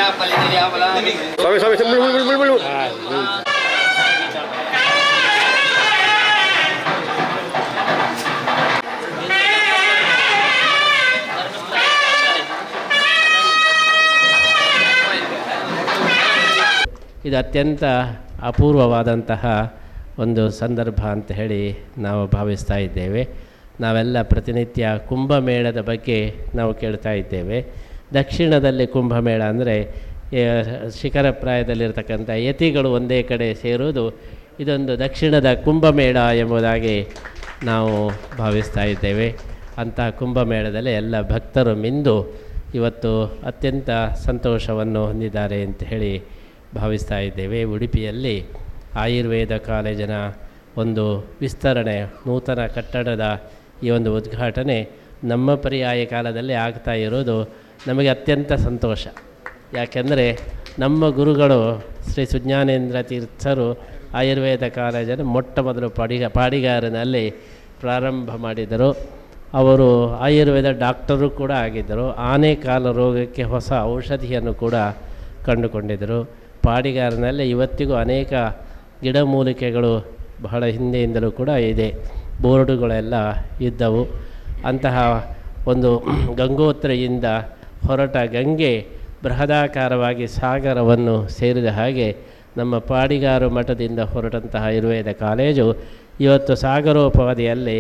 Sabi, sabi, sabi, bulu. ಇದು ಅತ್ಯಂತ ಅಪೂರ್ವವಾದಂತಹ ಒಂದು ಸಂದರ್ಭ ಅಂತ ಹೇಳಿ ನಾವು ಭಾವಿಸ್ತಾ ಇದ್ದೇವೆ. ನಾವೆಲ್ಲ ಪ್ರತಿನಿತ್ಯ ಕುಂಭಮೇಳದ ಬಗ್ಗೆ ನಾವು ಕೇಳ್ತಾ ಇದ್ದೇವೆ. ದಕ್ಷಿಣದಲ್ಲಿ ಕುಂಭಮೇಳ ಅಂದರೆ ಶಿಖರ ಪ್ರಾಯದಲ್ಲಿರ್ತಕ್ಕಂಥ ಯತಿಗಳು ಒಂದೇ ಕಡೆ ಸೇರುವುದು, ಇದೊಂದು ದಕ್ಷಿಣದ ಕುಂಭಮೇಳ ಎಂಬುದಾಗಿ ನಾವು ಭಾವಿಸ್ತಾ ಇದ್ದೇವೆ. ಅಂತಹ ಕುಂಭಮೇಳದಲ್ಲಿ ಎಲ್ಲ ಭಕ್ತರು ಮಿಂದು ಇವತ್ತು ಅತ್ಯಂತ ಸಂತೋಷವನ್ನು ಹೊಂದಿದ್ದಾರೆ ಅಂತ ಹೇಳಿ ಭಾವಿಸ್ತಾ ಇದ್ದೇವೆ. ಉಡುಪಿಯಲ್ಲಿ ಆಯುರ್ವೇದ ಕಾಲೇಜಿನ ಒಂದು ವಿಸ್ತರಣೆ, ನೂತನ ಕಟ್ಟಡದ ಈ ಒಂದು ಉದ್ಘಾಟನೆ ನಮ್ಮ ಪರ್ಯಾಯ ಕಾಲದಲ್ಲಿ ಆಗ್ತಾ ಇರೋದು ನಮಗೆ ಅತ್ಯಂತ ಸಂತೋಷ. ಯಾಕೆಂದರೆ ನಮ್ಮ ಗುರುಗಳು ಶ್ರೀ ಸುಜ್ಞಾನೇಂದ್ರ ತೀರ್ಥರು ಆಯುರ್ವೇದ ಕಾಲೇಜನ್ನು ಮೊಟ್ಟ ಮೊದಲು ಪಾಡಿಗಾರಿನಲ್ಲಿ ಪ್ರಾರಂಭ ಮಾಡಿದರು. ಅವರು ಆಯುರ್ವೇದ ಡಾಕ್ಟರು ಕೂಡ ಆಗಿದ್ದರು. ಆನೆಕಾಲ ರೋಗಕ್ಕೆ ಹೊಸ ಔಷಧಿಯನ್ನು ಕೂಡ ಕಂಡುಕೊಂಡಿದ್ದರು. ಪಾಡಿಗಾರಿನಲ್ಲಿ ಇವತ್ತಿಗೂ ಅನೇಕ ಗಿಡಮೂಲಿಕೆಗಳು ಬಹಳ ಹಿಂದೆಯಿಂದಲೂ ಕೂಡ ಇದೆ, ಬೋರ್ಡುಗಳೆಲ್ಲ ಇದ್ದವು. ಅಂತಹ ಒಂದು ಗಂಗೋತ್ರಿಯಿಂದ ಹೊರಟ ಗಂಗೆ ಬೃಹದಾಕಾರವಾಗಿ ಸಾಗರವನ್ನು ಸೇರಿದ ಹಾಗೆ ನಮ್ಮ ಪಾಡಿಗಾರು ಮಠದಿಂದ ಹೊರಟಂತಹ ಆಯುರ್ವೇದ ಕಾಲೇಜು ಇವತ್ತು ಸಾಗರೋಪಾದಿಯಲ್ಲಿ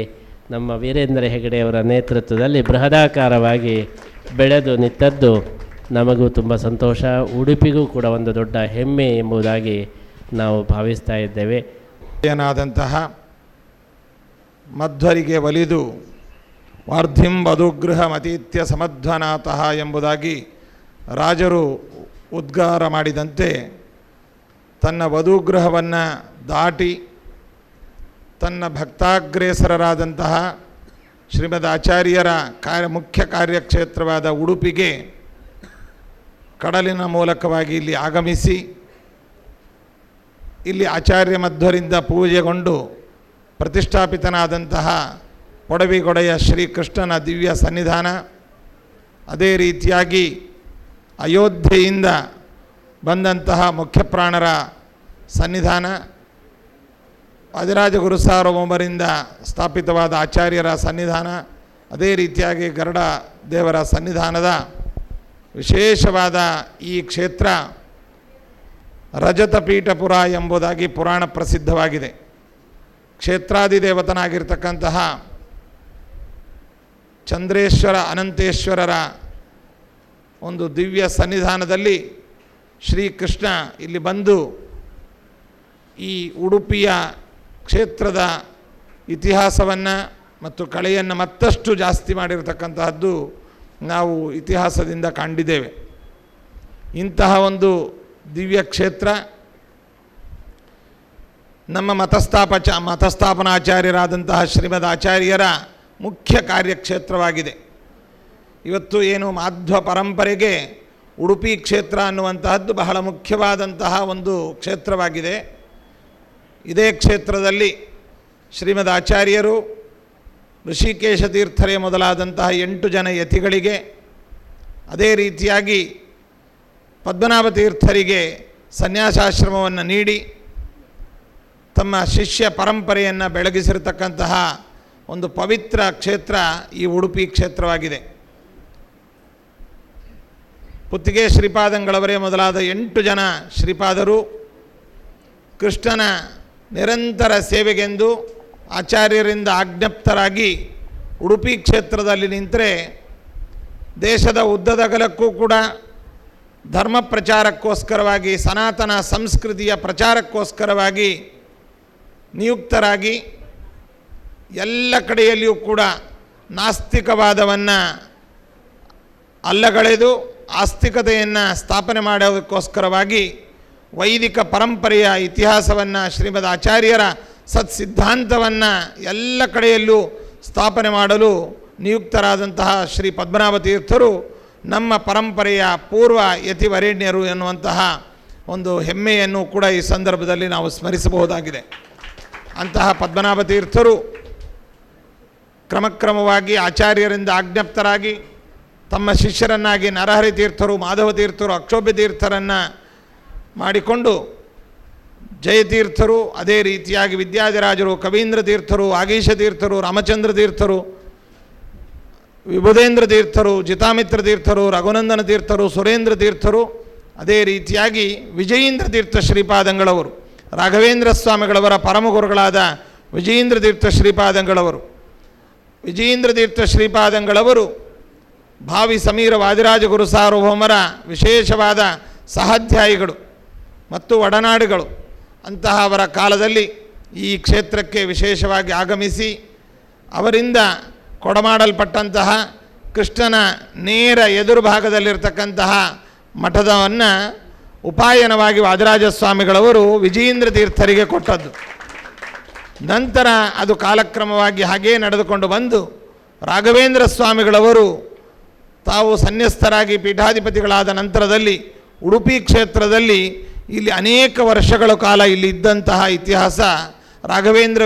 ನಮ್ಮ ವೀರೇಂದ್ರ ಹೆಗಡೆಯವರ ನೇತೃತ್ವದಲ್ಲಿ ಬೃಹದಾಕಾರವಾಗಿ ಬೆಳೆದು ನಿಂತದ್ದು ನಮಗೂ ತುಂಬ ಸಂತೋಷ. ಉಡುಪಿಗೂ ಕೂಡ ಒಂದು ದೊಡ್ಡ ಹೆಮ್ಮೆ ಎಂಬುದಾಗಿ ನಾವು ಭಾವಿಸ್ತಾ ಇದ್ದೇವೆ. ಏನಾದಂತಹ ಮಧ್ವರಿಗೆ ಒಲಿದು ವಾರ್ಧಿಂ ವಧುಗೃಹಮತೀತ್ಯ ಸಮಧ್ವನಾತಃ ಎಂಬುದಾಗಿ ರಾಜರು ಉದ್ಗಾರ ಮಾಡಿದಂತೆ ತನ್ನ ವಧುಗೃಹವನ್ನು ದಾಟಿ ತನ್ನ ಭಕ್ತಾಗ್ರೇಸರರಾದಂತಹ ಶ್ರೀಮದ್ ಆಚಾರ್ಯರ ಮುಖ್ಯ ಕಾರ್ಯಕ್ಷೇತ್ರವಾದ ಉಡುಪಿಗೆ ಕಡಲಿನ ಮೂಲಕವಾಗಿ ಇಲ್ಲಿ ಆಗಮಿಸಿ ಇಲ್ಲಿ ಆಚಾರ್ಯ ಮಧ್ವರಿಂದ ಪೂಜೆಗೊಂಡು ಪ್ರತಿಷ್ಠಾಪಿತನಾದಂತಹ ಒಡವಿಗೊಡೆಯ ಶ್ರೀಕೃಷ್ಣನ ದಿವ್ಯ ಸನ್ನಿಧಾನ, ಅದೇ ರೀತಿಯಾಗಿ ಅಯೋಧ್ಯೆಯಿಂದ ಬಂದಂತಹ ಮುಖ್ಯಪ್ರಾಣರ ಸನ್ನಿಧಾನ, ವಾದಿರಾಜ ಗುರು ಸಾರ್ವಭೌಮರಿಂದ ಸ್ಥಾಪಿತವಾದ ಆಚಾರ್ಯರ ಸನ್ನಿಧಾನ, ಅದೇ ರೀತಿಯಾಗಿ ಗರುಡ ದೇವರ ಸನ್ನಿಧಾನದ ವಿಶೇಷವಾದ ಈ ಕ್ಷೇತ್ರ ರಜತಪೀಠಪುರ ಎಂಬುದಾಗಿ ಪುರಾಣ ಪ್ರಸಿದ್ಧವಾಗಿದೆ. ಕ್ಷೇತ್ರಾಧಿದೇವತನಾಗಿರ್ತಕ್ಕಂತಹ ಚಂದ್ರೇಶ್ವರ ಅನಂತೇಶ್ವರರ ಒಂದು ದಿವ್ಯ ಸನ್ನಿಧಾನದಲ್ಲಿ ಶ್ರೀಕೃಷ್ಣ ಇಲ್ಲಿ ಬಂದು ಈ ಉಡುಪಿಯ ಕ್ಷೇತ್ರದ ಇತಿಹಾಸವನ್ನು ಮತ್ತು ಕಳೆಯನ್ನು ಮತ್ತಷ್ಟು ಜಾಸ್ತಿ ಮಾಡಿರತಕ್ಕಂತಹದ್ದು ನಾವು ಇತಿಹಾಸದಿಂದ ಕಂಡಿದ್ದೇವೆ. ಇಂತಹ ಒಂದು ದಿವ್ಯ ಕ್ಷೇತ್ರ ನಮ್ಮ ಮತಸ್ಥಾಪನಾಚಾರ್ಯರಾದಂತಹ ಶ್ರೀಮದ್ ಆಚಾರ್ಯರ ಮುಖ್ಯ ಕಾರ್ಯಕ್ಷೇತ್ರವಾಗಿದೆ. ಇವತ್ತು ಏನು ಮಾಧ್ವ ಪರಂಪರೆಗೆ ಉಡುಪಿ ಕ್ಷೇತ್ರ ಅನ್ನುವಂತಹದ್ದು ಬಹಳ ಮುಖ್ಯವಾದಂತಹ ಒಂದು ಕ್ಷೇತ್ರವಾಗಿದೆ. ಇದೇ ಕ್ಷೇತ್ರದಲ್ಲಿ ಶ್ರೀಮದ್ ಆಚಾರ್ಯರು ಋಷಿಕೇಶ ತೀರ್ಥರೇ ಮೊದಲಾದಂತಹ 8 ಜನ ಯತಿಗಳಿಗೆ, ಅದೇ ರೀತಿಯಾಗಿ ಪದ್ಮನಾಭ ತೀರ್ಥರಿಗೆ ಸನ್ಯಾಸಾಶ್ರಮವನ್ನು ನೀಡಿ ತಮ್ಮ ಶಿಷ್ಯ ಪರಂಪರೆಯನ್ನು ಬೆಳಗಿಸಿರತಕ್ಕಂತಹ ಒಂದು ಪವಿತ್ರ ಕ್ಷೇತ್ರ ಈ ಉಡುಪಿ ಕ್ಷೇತ್ರವಾಗಿದೆ. ಪುತ್ತಿಗೆ ಶ್ರೀಪಾದಂಗಳವರೇ ಮೊದಲಾದ 8 ಜನ ಶ್ರೀಪಾದರು ಕೃಷ್ಣನ ನಿರಂತರ ಸೇವೆಗೆಂದು ಆಚಾರ್ಯರಿಂದ ಆಜ್ಞಪ್ತರಾಗಿ ಉಡುಪಿ ಕ್ಷೇತ್ರದಲ್ಲಿ ನಿಂತರೆ ದೇಶದ ಉದ್ದದಗಲಕ್ಕೂ ಕೂಡ ಧರ್ಮ ಪ್ರಚಾರಕ್ಕೋಸ್ಕರವಾಗಿ, ಸನಾತನ ಸಂಸ್ಕೃತಿಯ ಪ್ರಚಾರಕ್ಕೋಸ್ಕರವಾಗಿ ನಿಯುಕ್ತರಾಗಿ ಎಲ್ಲ ಕಡೆಯಲ್ಲಿಯೂ ಕೂಡ ನಾಸ್ತಿಕವಾದವನ್ನು ಅಲ್ಲಗಳೆದು ಆಸ್ತಿಕತೆಯನ್ನು ಸ್ಥಾಪನೆ ಮಾಡೋದಕ್ಕೋಸ್ಕರವಾಗಿ ವೈದಿಕ ಪರಂಪರೆಯ ಇತಿಹಾಸವನ್ನು, ಶ್ರೀಮದ್ ಆಚಾರ್ಯರ ಸತ್ಸಿದ್ಧಾಂತವನ್ನು ಎಲ್ಲ ಕಡೆಯಲ್ಲೂ ಸ್ಥಾಪನೆ ಮಾಡಲು ನಿಯುಕ್ತರಾದಂತಹ ಶ್ರೀ ಪದ್ಮನಾಭ ತೀರ್ಥರು ನಮ್ಮ ಪರಂಪರೆಯ ಪೂರ್ವ ಯತಿವರೇಣ್ಯರು ಎನ್ನುವಂತಹ ಒಂದು ಹೆಮ್ಮೆಯನ್ನು ಕೂಡ ಈ ಸಂದರ್ಭದಲ್ಲಿ ನಾವು ಸ್ಮರಿಸಬಹುದಾಗಿದೆ. ಅಂತಹ ಪದ್ಮನಾಭ ತೀರ್ಥರು ಕ್ರಮಕ್ರಮವಾಗಿ ಆಚಾರ್ಯರಿಂದ ಆಜ್ಞಪ್ತರಾಗಿ ತಮ್ಮ ಶಿಷ್ಯರನ್ನಾಗಿ ನರಹರಿ ತೀರ್ಥರು, ಮಾಧವ ತೀರ್ಥರು, ಅಕ್ಷೋಭ್ಯ ತೀರ್ಥರನ್ನು ಮಾಡಿಕೊಂಡು ಜಯತೀರ್ಥರು, ಅದೇ ರೀತಿಯಾಗಿ ವಿದ್ಯಾಧಿರಾಜರು, ಕವೀಂದ್ರ ತೀರ್ಥರು, ಆಗೀಶ ತೀರ್ಥರು, ರಾಮಚಂದ್ರ ತೀರ್ಥರು, ವಿಭುಧೇಂದ್ರ ತೀರ್ಥರು, ಜಿತಾಮಿತ್ರ ತೀರ್ಥರು, ರಘುನಂದನ ತೀರ್ಥರು, ಸುರೇಂದ್ರ ತೀರ್ಥರು, ಅದೇ ರೀತಿಯಾಗಿ ವಿಜಯೀಂದ್ರ ತೀರ್ಥ ಶ್ರೀಪಾದಂಗಳವರು, ರಾಘವೇಂದ್ರ ಸ್ವಾಮಿಗಳವರ ಪರಮಗುರುಗಳಾದ ವಿಜಯೀಂದ್ರ ತೀರ್ಥ ಶ್ರೀಪಾದಂಗಳವರು. ವಿಜಯೀಂದ್ರ ತೀರ್ಥ ಶ್ರೀಪಾದಂಗಳವರು ಭಾವಿ ಸಮೀರ ವಾದಿರಾಜ ಗುರು ಸಾರ್ವಭೌಮರ ವಿಶೇಷವಾದ ಸಹಾಧ್ಯಾಯಿಗಳು ಮತ್ತು ಒಡನಾಡುಗಳು. ಅಂತಹ ಅವರ ಕಾಲದಲ್ಲಿ ಈ ಕ್ಷೇತ್ರಕ್ಕೆ ವಿಶೇಷವಾಗಿ ಆಗಮಿಸಿ ಅವರಿಂದ ಕೊಡಮಾಡಲ್ಪಟ್ಟಂತಹ ಕೃಷ್ಣನ ನೇರ ಎದುರು ಭಾಗದಲ್ಲಿರ್ತಕ್ಕಂತಹ ಮಠದವನ್ನು ಉಪಾಯನವಾಗಿ ವಾದಿರಾಜ ಸ್ವಾಮಿಗಳವರು ವಿಜಯೀಂದ್ರ ತೀರ್ಥರಿಗೆ ಕೊಟ್ಟದ್ದು. ನಂತರ ಅದು ಕಾಲಕ್ರಮವಾಗಿ ಹಾಗೇ ನಡೆದುಕೊಂಡು ಬಂದು ರಾಘವೇಂದ್ರ ಸ್ವಾಮಿಗಳವರು ತಾವು ಸನ್ಯಸ್ತರಾಗಿ ಪೀಠಾಧಿಪತಿಗಳಾದ ನಂತರದಲ್ಲಿ ಉಡುಪಿ ಕ್ಷೇತ್ರದಲ್ಲಿ ಇಲ್ಲಿ ಅನೇಕ ವರ್ಷಗಳ ಕಾಲ ಇಲ್ಲಿ ಇದ್ದಂತಹ ಇತಿಹಾಸ ರಾಘವೇಂದ್ರ